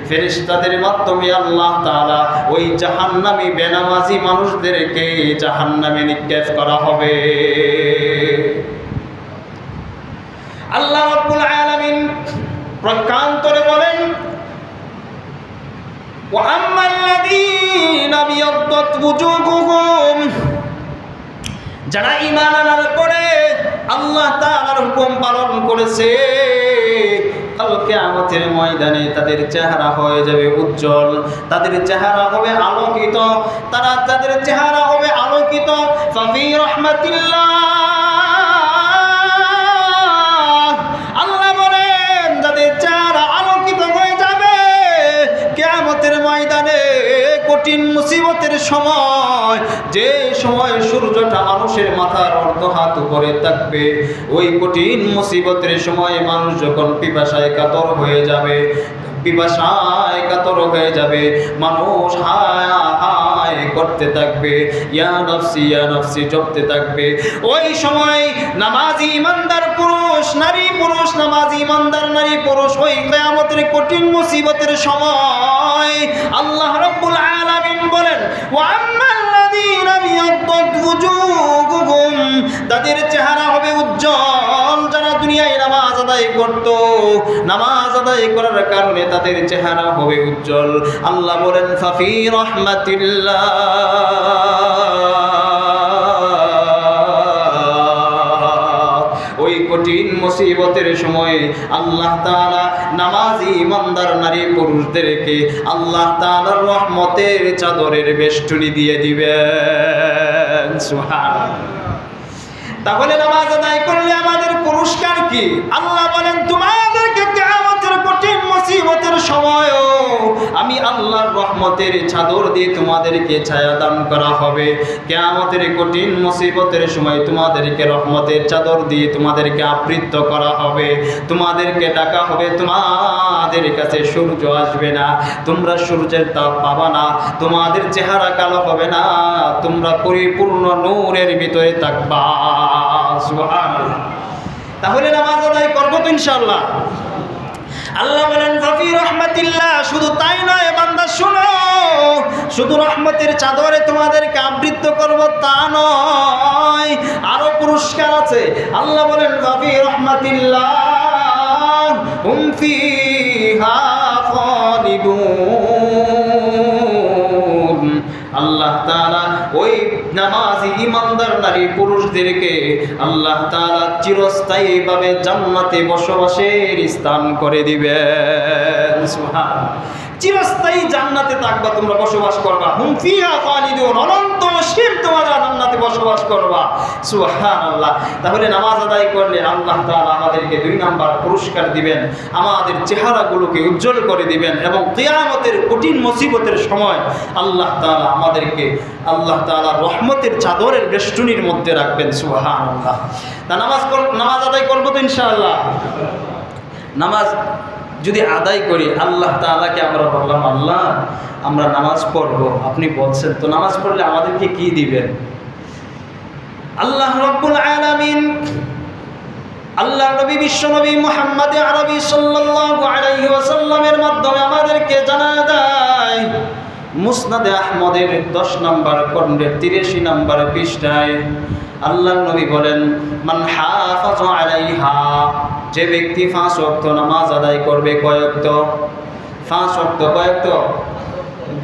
ফেরেশতাদের মাধ্যমে আল্লাহ তাআলা ওই জাহান্নামী বেনামাজি মানুষদেরকে জাহান্নামে নিক্ষেপ করা হবে। আল্লাহ রাব্বুল আলামিন প্রকান্তরে বলেন ওয়া আম্মাল্লাযীনা বিয়াদ্দাত ওয়ুজুহুহুম, যারা ঈমান আনার পরে আল্লাহ তাআলার হুকুম পালন করেছে, কাল কিয়ামতের ময়দানে তাদের চেহারা হয়ে যাবে উজ্জ্বল, তাদের চেহারা হবে আলোকিত, তাদের চেহারা হবে আলোকিত। ফাফি রাহমাতিল্লাহ, আল্লাহ বলেন যাদের চেহারা আলোকিত হয়ে যাবে কিয়ামতের ময়দানে, কঠিন মুসিবতের সময়, যে সময় সূর্যটা মানুষের মাথার অর্ধ হাত উপরে থাকবে, ওই কঠিন মুসিবতের সময় মানুষ যখন পিপাসায় কাতর হয়ে যাবে, পিপাসায় কাতর হয়ে যাবে, মানুষ হায় হায় করতে থাকবে, ইয়া নফসি জপতে থাকবে। ওই সময় নামাজি ইমানদার পুরুষ নারী, পুরুষ নামাজি ইমানদার নারী পুরুষ, ওই কিয়ামতের কঠিন মুসিবতের সময় আল্লাহ রাব্বুল আলামিন বলেন ওয়া আম্মাল্লাযীনা বিয়াদ্দাত ওয়ুজুহুহুম, তাদের চেহারা হবে উজ্জ্বল। যারা দুনিয়ায় নামাজ আদায় করত, নামাজ আদায় করার কারণে তাদের চেহারা হবে উজ্জ্বল। আল্লাহ বলেন ফাফি রাহমাতিল্লাহ, ওই কঠিন মুসিবতের সময় আল্লাহ তাআলা নামাজি ইমানদার নারী পুরুষদেরকে আল্লাহ তাআলার রহমতের চাদরের বেষ্টনী দিয়ে দিবেন। সুবহানাল্লাহ। তাহলে নামাজ আদায় করলে আমাদের পুরস্কার কি? আল্লাহ বলেন তোমাদেরকে কিয়ামতের কঠিন মুসিবত মুসিবতের সময়ও আমি আল্লাহর রহমতের চাদর দিয়ে তোমাদেরকে ছায়া দান করা হবে। কিয়ামতের কঠিন মুসিবতের সময় তোমাদেরকে রহমতের চাদর দিয়ে তোমাদেরকে আবৃত করা হবে, তোমাদেরকে ডাকা হবে। তোমাদের কাছে সূর্য আসবে না, তোমরা সূর্যের তাপ পাবা না, তোমাদের চেহারা কালো হবে না, তোমরা পরিপূর্ণ নূরের ভিতরে থাকবা। সুবহানাল্লাহ। তাহলে নামাজ আদায় করবো তো ইনশাআল্লাহ। আল্লাহ বলেন ফাফি রাহমাতিল্লাহ, শুধু তাই নয় বান্দা শুনো, শুধু রহমতের চাদরে তোমাদেরকে আবৃত করব তা নয়, আরো পুরস্কার আছে। আল্লাহ বলেন ফাফি রাহমাতিল্লাহ হুম ফিহা খালিদুন। আল্লাহ তাআলা ওই নামাজি ইমানদার নারী পুরুষদেরকে আল্লাহ তাআলা চিরস্থায়ীভাবে জান্নাতে বসবাসের স্থান করে দিবেন। সুবহানাল্লাহ। চিরস্থায়ী জান্নাতে থাকবা, তোমরা বসবাস করবা। হুম ফিহা খালিদুন, অনন্ত অসীম তোমরা জান্নাতে বসবাস করবা। সুবহানাল্লাহ। তাহলে নামাজ আদায় করলে আল্লাহ তাআলা আমাদেরকে 2 নাম্বার পুরস্কার দিবেন, আমাদের চেহারাগুলোকে উজ্জ্বল করে দিবেন এবং কিয়ামতের কঠিন মুসিবতের সময় আল্লাহ তাআলা আমাদেরকে আল্লাহ তাআলা রহমতের চাদরের বেষ্টনীর মধ্যে রাখবেন। সুবহানাল্লাহ। তা নামাজ আদায় করবো তো ইনশাআল্লাহ। নামাজ যদি আদায় করি, আল্লাহ তাআলাকে আমরা বললাম আল্লাহ আমরা নামাজ পড়ব, আপনি বলছেন তো নামাজ পড়লে আমাদেরকে কি দিবেন? আল্লাহ রাব্বুল আলামিন আল্লাহ নবী বিশ্বনবী মুহাম্মদ আরবি সাল্লাল্লাহু আলাইহি ওয়াসাল্লামের মাধ্যমে আমাদেরকে জানায় দেয়। মুসনাদে আহমদের 10 নম্বর খণ্ডের 83 নম্বর পৃষ্ঠায় আল্লাহ নবী বলেন মান হাফাযা আলাইহা, যে ব্যক্তি 5 ওয়াক্ত নামাজ আদায় করবে। কয় ওয়াক্ত? 5 ওয়াক্ত। কয় ওয়াক্ত?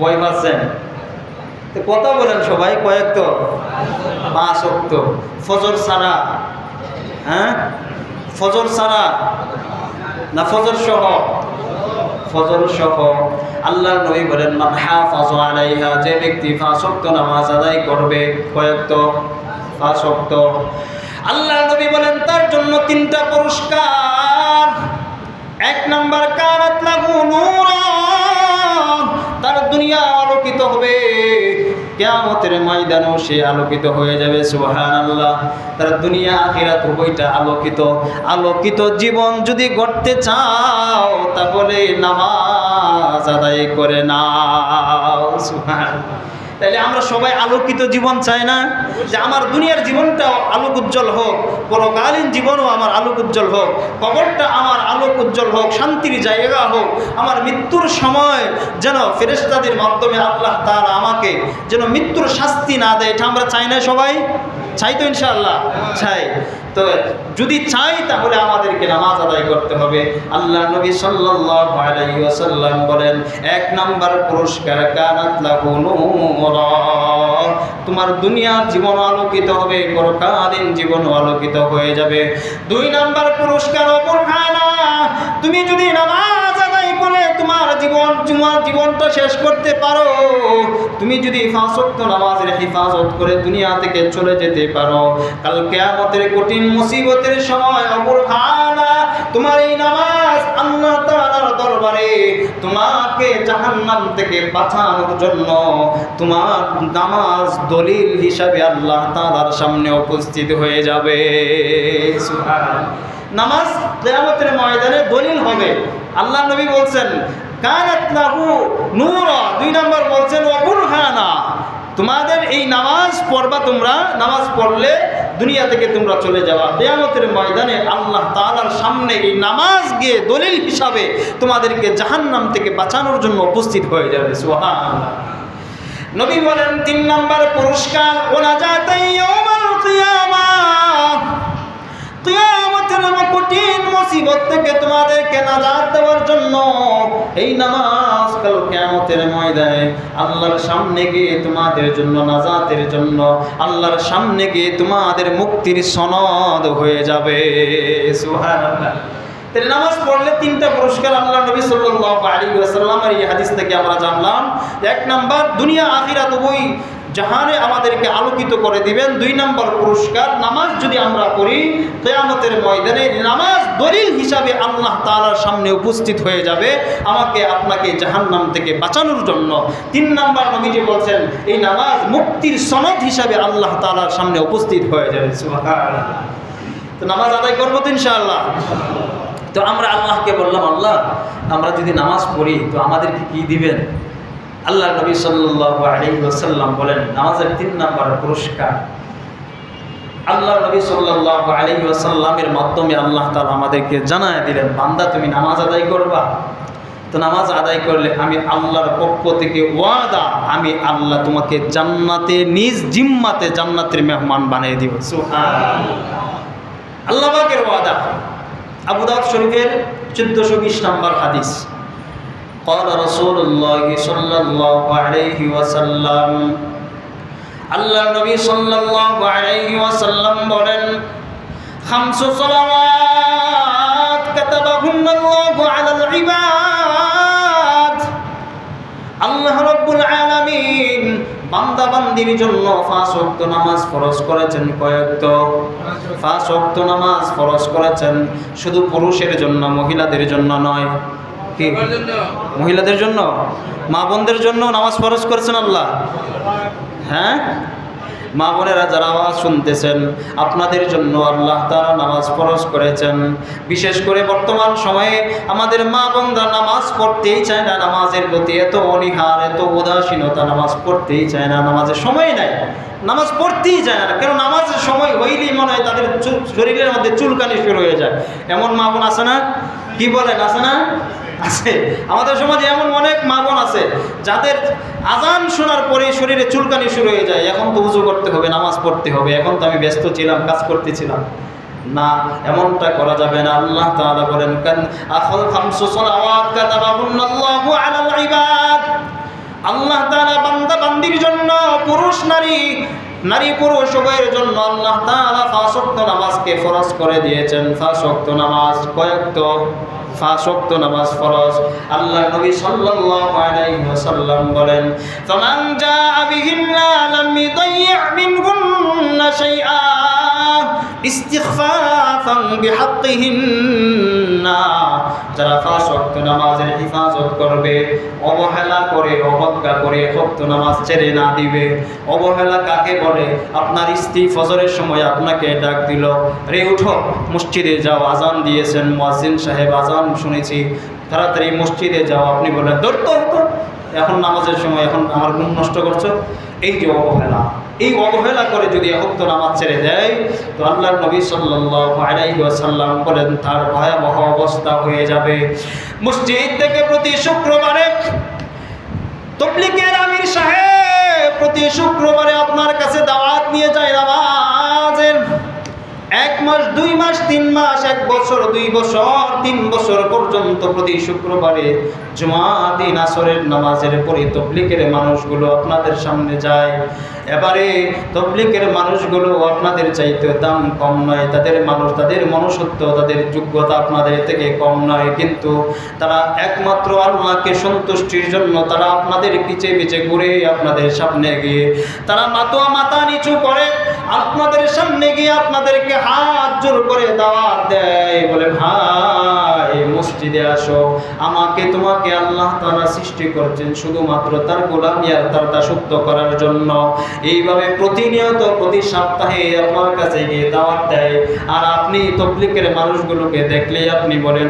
বই পাচ্ছেন? কথা বলেন সবাই, কয় ওয়াক্ত? 5 ওয়াক্ত। ফজর ছাড়া? হ্যাঁ, ফজর ছাড়া না ফজর সহ? ফজর সহ। আল্লাহর নবী বলেন মান হাফাযা আলাইহা, যে ব্যক্তি 5 ওয়াক্ত নামাজ আদায় করবে। কয় ওয়াক্ত? 5 ওয়াক্ত। আল্লাহর নবী বলেন তার জন্য 3টা পুরস্কার। 1 নাম্বার কানাত লাহু নূরা, তার দুনিয়া আলোকিত হবে, কিয়ামতের ময়দানেও সে আলোকিত হয়ে যাবে। সুবহানাল্লাহ। তার দুনিয়া আখিরাত উভয়টা আলোকিত। আলোকিত জীবন যদি গড়তে চাও তাহলে নামাজ আদায় করে নাও। সুবহানাল্লাহ। তাইলে আমরা সবাই আলোকিত জীবন চাই না? যে আমার দুনিয়ার জীবনটাও আলোক উজ্জ্বল হোক, পরকালীন জীবনও আমার আলোক উজ্জ্বল হোক, কবরটা আমার আলোক উজ্জ্বল হোক, শান্তির জায়গা হোক। আমার মৃত্যুর সময় যেন ফেরেশতাদের মাধ্যমে আল্লাহ তাআলা আমাকে যেন মৃত্যুর শাস্তি না দেয়, এটা আমরা চাই না সবাই? চাই তো ইনশাআল্লাহ? চাই। তো যদি চাই তাহলে আমাদেরকে নামাজ আদায় করতে হবে। আল্লাহ নবী সাল্লাল্লাহু আলাইহি ওয়াসাল্লাম বলেন 1 নাম্বার পুরস্কার কানাত লাহু নূরা, তোমার দুনিয়ার জীবন আলোকিত হবে, পরকালীন জীবন আলোকিত হয়ে যাবে। 2 নাম্বার পুরস্কার বুরহানা, তুমি যদি নামাজ আদায় করে তোমার জীবনটা শেষ করতে পারো, তুমি যদি 5 ওয়াক্ত নামাজের হিফাজত করে দুনিয়া থেকে চলে যেতে পারো, কাল কিয়ামতের কঠিন মুসিবতের সময় বুরহানা, তোমার এই নামাজ আল্লাহ তাআলার দরবারে তোমাকে জাহান্নাম থেকে বাঁচানোর জন্য তোমার নামাজ দলিল হিসাবে আল্লাহ তাআলার সামনে উপস্থিত হয়ে যাবে। সুবহানাল্লাহ। নামাজ কিয়ামতের ময়দানে দলিল হবে। আল্লাহ নবী বলছেন কানাত লাহু নূরা, 2 নাম্বার বলছেন ওয়া বুরহানা, তোমাদের এই নামাজ পড়বা, তোমরা নামাজ পড়লে দুনিয়া থেকে তোমরা চলে যাওয়া, কিয়ামতের ময়দানে আল্লাহ তাআলার সামনে এই নামাজ গিয়ে দলিল হিসাবে তোমাদেরকে জাহান্নাম থেকে বাঁচানোর জন্য উপস্থিত হয়ে যাবে। সুবহানাল্লাহ। নবী বলেন 3 নাম্বার পুরস্কার ওয়ানাজাতাই ইয়াউমাল কিয়ামাহ, কিয়ামতের কঠিন মুসিবত থেকে তোমাদেরকে নাজাত দেওয়ার জন্য এই নামাজ কাল কিয়ামতের ময়দানে আল্লাহর সামনে গিয়ে তোমাদের জন্য নাজাতের জন্য আল্লাহর সামনে গিয়ে তোমাদের মুক্তির সনদ হয়ে যাবে। সুবহানাল্লাহ। তাহলে নামাজ পড়লে 3টা পুরস্কার আল্লাহ নবী সাল্লাল্লাহু আলাইহি ওয়াসাল্লামের এই হাদিস থেকে আমরা জানলাম। 1 নাম্বার দুনিয়া আখিরাত উভয় জাহানে আমাদেরকে আলোকিত করে দিবেন। 2 নম্বর পুরস্কার, নামাজ যদি আমরা পড়ি কিয়ামতের ময়দানে নামাজ দলিল হিসাবে আল্লাহ তাআলার সামনে উপস্থিত হয়ে যাবে আমাকে আপনাকে জাহান্নাম থেকে বাঁচানোর জন্য। 3 নম্বর নবীজি বলছেন এই নামাজ মুক্তির সনদ হিসাবে আল্লাহ তাআলার সামনে উপস্থিত হয়ে যাবে। সুবহানাল্লাহ। তো নামাজ আদায় করবো তো ইনশাআল্লাহ। তো আমরা আল্লাহকে বললাম, আল্লাহ আমরা যদি নামাজ পড়ি তো আমাদেরকে কি দিবেন? আল্লাহ নবী সাল্লাল্লাহু আলাইহি ওয়াসাল্লাম বলেন নামাজের 3 নম্বর পুরস্কার আল্লাহ নবী সাল্লাল্লাহু আলাইহি ওয়াসাল্লামের মাধ্যমে আল্লাহ তাআলা আমাদেরকে জানায় দিলেন, বান্দা তুমি নামাজ আদায় করবা, তো নামাজ আদায় করলে আমি আল্লাহর পক্ষ থেকে ওয়াদা, আমি আল্লাহ তোমাকে জান্নাতে নিজ জিম্মাতে জান্নাতের মেহমান বানিয়ে দিব। সুবহানাল্লাহ। আল্লাহ পাকের ওয়াদা। আবু দাউদ শরীফের 1420 নম্বর হাদিস, قال رسول الله صلى الله عليه وسلم, আল্লাহ নবী সাল্লাল্লাহু আলাইহি ওয়াসাল্লাম বলেন, 5 সালাওয়াত কাতাবাহুন্নাল্লাহু আলাল ইবাদ। আল্লাহ রাব্বুল আলামিন বান্দা বান্দির জন্য 5 ওয়াক্ত নামাজ ফরজ করেছেন। কয়েকত? 5 ওয়াক্ত নামাজ ফরজ করেছেন। শুধু পুরুষের জন্য, মহিলাদের জন্য নয়। কি মহিলাদের জন্য, মা বোনদের জন্য নামাজ ফরজ করেছেন আল্লাহ? হ্যাঁ, মা বোনেরা যারা আওয়াজ শুনতেছেন আপনাদের জন্য আল্লাহ তাআলা নামাজ ফরজ করেছেন। বিশেষ করে বর্তমান সময়ে আমাদের মা বোনরা নামাজ পড়তেই চায় না, নামাজের প্রতি এত অনীহার, এত উদাসীনতা, নামাজ পড়তেই চায় না, নামাজের সময় নাই, নামাজ পড়তেই চায় না। কেন? নামাজের সময় হইলেই মনে হয় তাদের শরীরের মধ্যে চুলকানি শুরু হয়ে যায়। এমন মা বোন আছে না? কি বলেন, আছে না? আছে। আমাদের সমাজে এমন অনেক মা বোন আছে যাদের আজান শোনার পরে শরীরে চুলকানি শুরু হয়ে যায়, এখন তো উযু করতে হবে, নামাজ পড়তে হবে, এখন তো আমি ব্যস্ত ছিলাম, কাজ করতেছিলাম। না, এমনটা করা যাবে না। আল্লাহ তাআলা বলেন, কান আখাল 5 সালাওয়াত কাতাবাহুন্নাল্লাহু আলাল ইবাদ। আল্লাহ তাআলা বান্দা বান্দির জন্য, পুরুষ নারী, নারী পুরুষ উভয়ের জন্য আল্লাহ তাআলা 5 ওয়াক্ত নামাজকে ফরজ করে দিয়েছেন। 5 ওয়াক্ত নামাজ কয়েকত? 5 ওয়াক্ত নামাজ ফরজ। আল্লাহ নবী সাল্লাল্লাহু আলাইহি ওয়াসাল্লাম বলেন, ফামান জাআ বিহিন্না লাম ইদাইয়্যা মিনহুন্না শাইআ ইস্তিগফাফান বিহাক্কিহিন্না। যারা 5 ওয়াক্ত নামাজের হিফাজত করবে, অবহেলা করে, অবজ্ঞা করে ওয়াক্ত নামাজ ছেড়ে না দিবে। অবহেলা কাকে বলে? আপনার স্ত্রী ফজরের সময় আপনাকে ডাক দিল, রে উঠো মসজিদে যাও, আজান দিয়েছেন, মুয়াজ্জিন সাহেব আজান শুনেছি, তাড়াতাড়ি মসজিদে যাও। আপনি বলেন ধরতো হতো, এখন নামাজের সময়, এখন আমার ঘুম নষ্ট করছো। এই যে অবহেলা, এই অবহেলা করে যদি ওয়াক্ত নামাজ ছেড়ে দেয় তো আল্লাহর নবী সাল্লাল্লাহু আলাইহি ওয়াসাল্লাম বলেন তার ভয়াবহ অবস্থা হয়ে যাবে। মসজিদ থেকে প্রতি শুক্রবারে তাবলীগের আমির সাহেব প্রতি শুক্রবারে আপনার কাছে দাওয়াত নিয়ে যায় নামাজের। 1 মাস, 2 মাস, 3 মাস, 1 বছর, 2 বছর, 3 বছর পর্যন্ত প্রতি শুক্রবারে জুমা দিন আসরের নামাজের পরে তাবলীগের মানুষগুলো আপনাদের সামনে যায়। এবারে তাবলীগের মানুষগুলো আপনাদের চাইতে দাম কম নয়, তাদের মনুষ্যত্ব, তাদের যোগ্যতা আপনাদের থেকে কম নয়, কিন্তু তারা একমাত্র আল্লাহকে সন্তুষ্টির জন্য তারা আপনাদের পিছে পিছে ঘুরে আপনাদের সামনে গিয়ে তারা মাথা নিচু করে আপনাদের সামনে গিয়ে আপনাদেরকে হাত জোর করে দাওয়াত দেয়, বলে ভাই মসজিদে আসো, আমাকে তোমাকে আল্লাহ তাআলা সৃষ্টি করছেন শুধুমাত্র তার গোলামি আর তার দাসত্ব করার জন্য। এইভাবে প্রতিনিয়ত প্রতি সপ্তাহে আপনার কাছে গিয়ে দাওয়াত দেয়। আর আপনি তাবলীগের মানুষগুলোকে দেখলে আপনি বলেন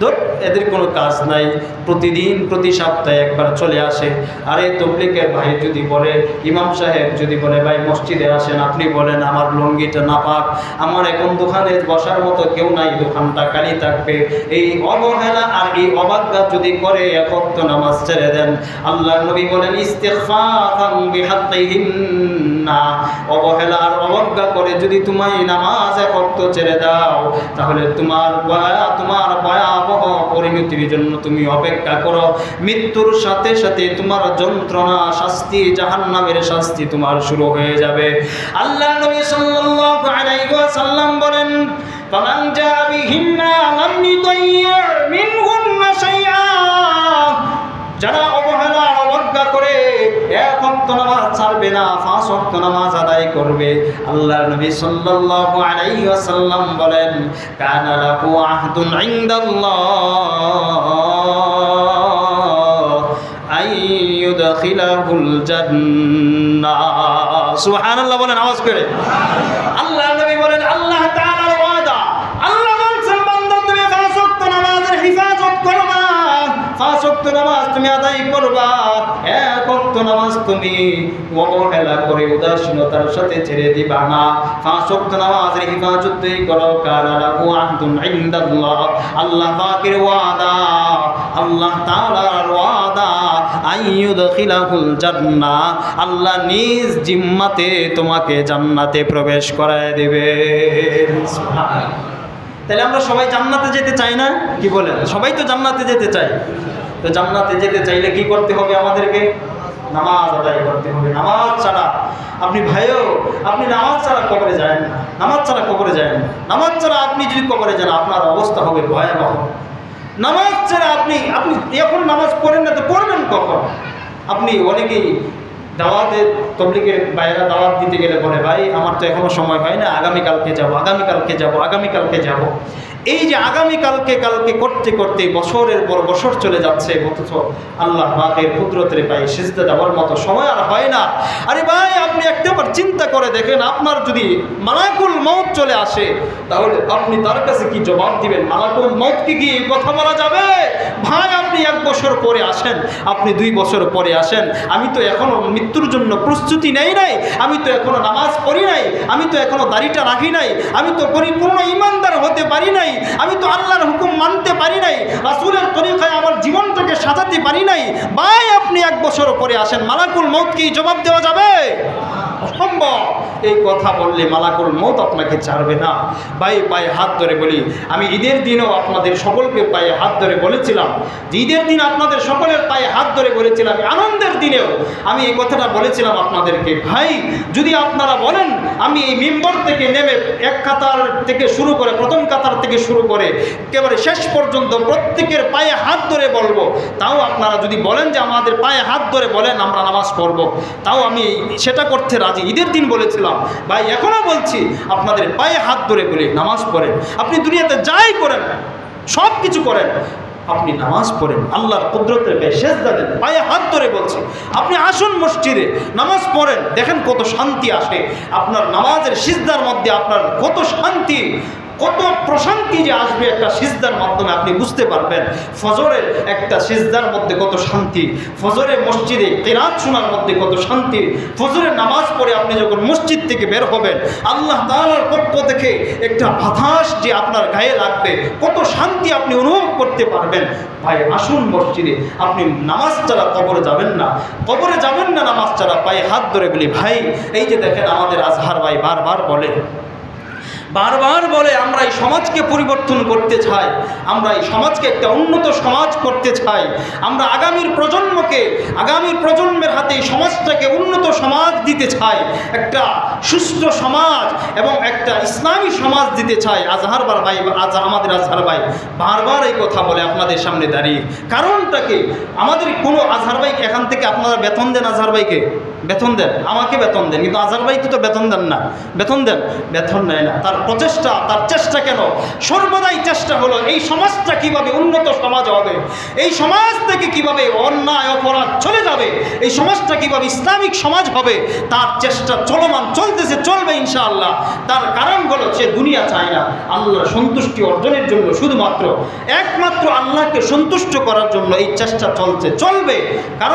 ধর এদের কোনো কাজ নাই, প্রতিদিন প্রতি সপ্তাহে একবার চলে আসে। আর এই তাবলীগের ভাই যদি বলে, ইমাম সাহেব যদি বলে ভাই মসজিদে আসেন, আপনি বলেন আমার লুঙ্গিটা নাপাক, আমার এখন দোকানে বসার মতো কেউ নাই, দোকানটা খালি থাকবে। এই অবহেলা আর এই অবাধ্যা যদি করে এক ওয়াক্ত নামাজ ছেড়ে দেন, আল্লাহর নবী বলেন ইস্তিগফাফান বিহাক্কিহিন্না, অবহেলা আর অবজ্ঞা করে যদি তুমি নামাজ এক ওয়াক্ত ছেড়ে দাও তাহলে তোমার ভয়াবহ পরিণতির জন্য তুমি অপেক্ষা করো। মৃত্যুর সাথে সাথে তোমার যন্ত্রণা, শাস্তি, জাহান্নামের শাস্তি তোমার শুরু হয়ে যাবে। আল্লাহ নবী সাল্লাল্লাহু আলাইহি ওয়াসাল্লাম বলেন, ফামান জাআ বিহিন্না লাম ইদাইয়্যা মিনহুন্না শাইআ। যারা অবহেলা অবজ্ঞা করে এক ওয়াক্ত ওয়াক্ত নামাজ ছাড়বে না, 5 ওয়াক্ত নামাজ আদায় করবে। আল্লাহর নবী সাল্লাল্লাহু আলাইহি ওয়াসাল্লাম বলেন, কানা লাহু আহদুন ইনদাল্লাহ আইয়ুদখিলাহুল জান্নাহ। সুবহানাল্লাহ বলেন আওয়াজ করে। আল্লাহর নবী বলেন, আল্লাহ তাআলার ওয়াদা, আল্লাহ বলেন বান্দা তুমি 5 ওয়াক্ত নামাজের হিফাজত করবা, 5 ওয়াক্ত নামাজ তুমি আদায় করবা, 1 ওয়াক্ত নামাজ তুমি অবহেলা করে উদাসীনতার সাথে ছেড়ে দিবা না। 5 ওয়াক্ত নামাজের হিফাজত তুমি করো। কানা লাহু আহদুন ইনদাল্লাহ, আল্লাহ পাকের ওয়াদা, আল্লাহ তাআলার ওয়াদা, আইয়ুদখিলাহুল জান্নাহ, আল্লাহ নিজ জিম্মাতে তোমাকে জান্নাতে প্রবেশ করায় দেবে। সুবহানাল্লাহ। তাহলে আমরা সবাই জান্নাতে যেতে চাই না? কি বলেন? সবাই তো জান্নাতে যেতে চাই। তো জান্নাতে যেতে চাইলে কি করতে হবে আমাদেরকে? নামাজ আদায় করতে হবে। নামাজ ছাড়া আপনি ভাইও, আপনি নামাজ ছাড়া কবরে যায় না, নামাজ ছাড়া কবরে যায় না। নামাজ ছাড়া আপনি যদি কবরে যান আপনার অবস্থা হবে ভয়াবহ। নামাজ ছাড়া আপনি এখন নামাজ পড়েন না তো পড়বেন কখন? আপনি অনেকেই দাওয়াতে তবলিগের বাইরা দাওয়াত দিতে গেলে বলে, ভাই আমার তো এখনো সময় হয় না, আগামীকালকে যাব, আগামীকালকে যাব, আগামীকালকে যাব। এই যে আগামীকালকে কালকে করতে করতে বছরের পর বছর চলে যাচ্ছে, অথচ আল্লাহ পাকের কুদরতের পায়ে সিজদা দেওয়ার মতো সময় আর হয় না। আরে ভাই আপনি একটাবার চিন্তা করে দেখেন, আপনার যদি মালাকুল মউত চলে আসে তাহলে আপনি তার কাছে কি জবাব দিবেন? মালাকুল মউতকে কি কথা বলা যাবে? ভাই আপনি 1 বছর পরে আসেন, আপনি 2 বছর পরে আসেন, আমি তো এখনো মৃত্যুর জন্য প্রস্তুতি নেই নাই, আমি তো এখনো নামাজ পড়ি নাই, আমি তো এখনো দাড়িটা রাখি নাই, আমি তো পরিপূর্ণ ইমানদার হতে পারি নাই, আমি তো আল্লাহর হুকুম মানতে পারি নাই, রাসূলের তরিকায় আমার জীবনটাকে সাজাতে পারি নাই। ভাই আপনি 1 বছর পরে আসেন, মালাকুল মউত কি জবাব দেওয়া যাবে? অসম্ভব। এই কথা বললে মালাকুল মউত আপনাকে ছাড়বে না। ভাই পায়ে হাত ধরে বলি, আমি ঈদের দিনও আপনাদের সকলকে পায়ে হাত ধরে বলেছিলাম যে ঈদের দিন আপনাদের সকলের পায়ে হাত ধরে বলেছিলাম, আনন্দের দিনেও আমি এই কথাটা বলেছিলাম আপনাদেরকে, ভাই যদি আপনারা বলেন আমি এই মিম্বর থেকে নেমে 1 কাতার থেকে শুরু করে, প্রথম কাতার থেকে শুরু করে একেবারে শেষ পর্যন্ত প্রত্যেকের পায়ে হাত ধরে বলবো, তাও আপনারা যদি বলেন যে আমাদের পায়ে হাত ধরে বলেন আমরা নামাজ পড়ব, তাও আমি সেটা করতে রাজি। ঈদের দিন বলেছিলাম, ভাই এখনো বলছি আপনাদের পায়ে হাত ধরে বলি নামাজ পড়েন। আপনি দুনিয়াতে যাই করেন, সব কিছু করেন, আপনি নামাজ পড়েন, আল্লাহর কুদরতের গায়ে সেজদা দেন, পায়ে হাত ধরে বলছি। আপনি আসুন মসজিদে নামাজ পড়েন, দেখেন কত শান্তি আসে আপনার নামাজের সিজদার মধ্যে, আপনার কত শান্তি, কত প্রশান্তি যে আসবে একটা সিজদার মাধ্যমে আপনি বুঝতে পারবেন। ফজরের একটা সিজদার মধ্যে কত শান্তি, ফজরের মসজিদে কিরাত শোনার মধ্যে কত শান্তি, ফজরের নামাজ পড়ে আপনি যখন মসজিদ থেকে বের হবেন আল্লাহ তাআলার পক্ষ থেকে একটা বাতাস যে আপনার গায়ে লাগবে, কত শান্তি আপনি অনুভব করতে পারবেন। ভাই আসুন মসজিদে, আপনি নামাজ ছাড়া কবরে যাবেন না, কবরে যাবেন না নামাজ ছাড়া। পায়ে হাত ধরে বলি ভাই, এই যে দেখেন আমাদের আজহার ভাই বারবার বলে আমরা এই সমাজকে পরিবর্তন করতে চাই, আমরা এই সমাজকে একটা উন্নত সমাজ করতে চাই, আমরা আগামীর প্রজন্মের হাতে এই সমাজটাকে উন্নত সমাজ দিতে চাই, একটা সুস্থ সমাজ এবং একটা ইসলামী সমাজ দিতে চাই। আমাদের আজহার ভাই বারবার এই কথা বলে আপনাদের সামনে দাঁড়িয়ে। কারণটা কি? আমাদের কোনো আজহার ভাই এখান থেকে আপনারা বেতন দেন, আজহার ভাইকে বেতন দেন, আমাকে বেতন দেন, কিন্তু আজহার ভাইকে তো বেতন দেন না। বেতন দেন? বেতন নেয় না। তার প্রচেষ্টা, তার চেষ্টা কেন? সর্বদাই চেষ্টা হলো এই সমাজটা কিভাবে উন্নত সমাজ হবে, এই সমাজ থেকে কিভাবে অন্যায় অপরাধ চলে যাবে, এই সমাজটা কিভাবে ইসলামিক সমাজ হবে, তার চেষ্টা চলমান, চলতেছে, চলবে ইনশাআল্লাহ। তার কারণ হলো সে দুনিয়া চায় না, আল্লাহর সন্তুষ্টি অর্জনের জন্য, শুধুমাত্র একমাত্র আল্লাহকে সন্তুষ্ট করার জন্য এই চেষ্টা চলবে। কারণ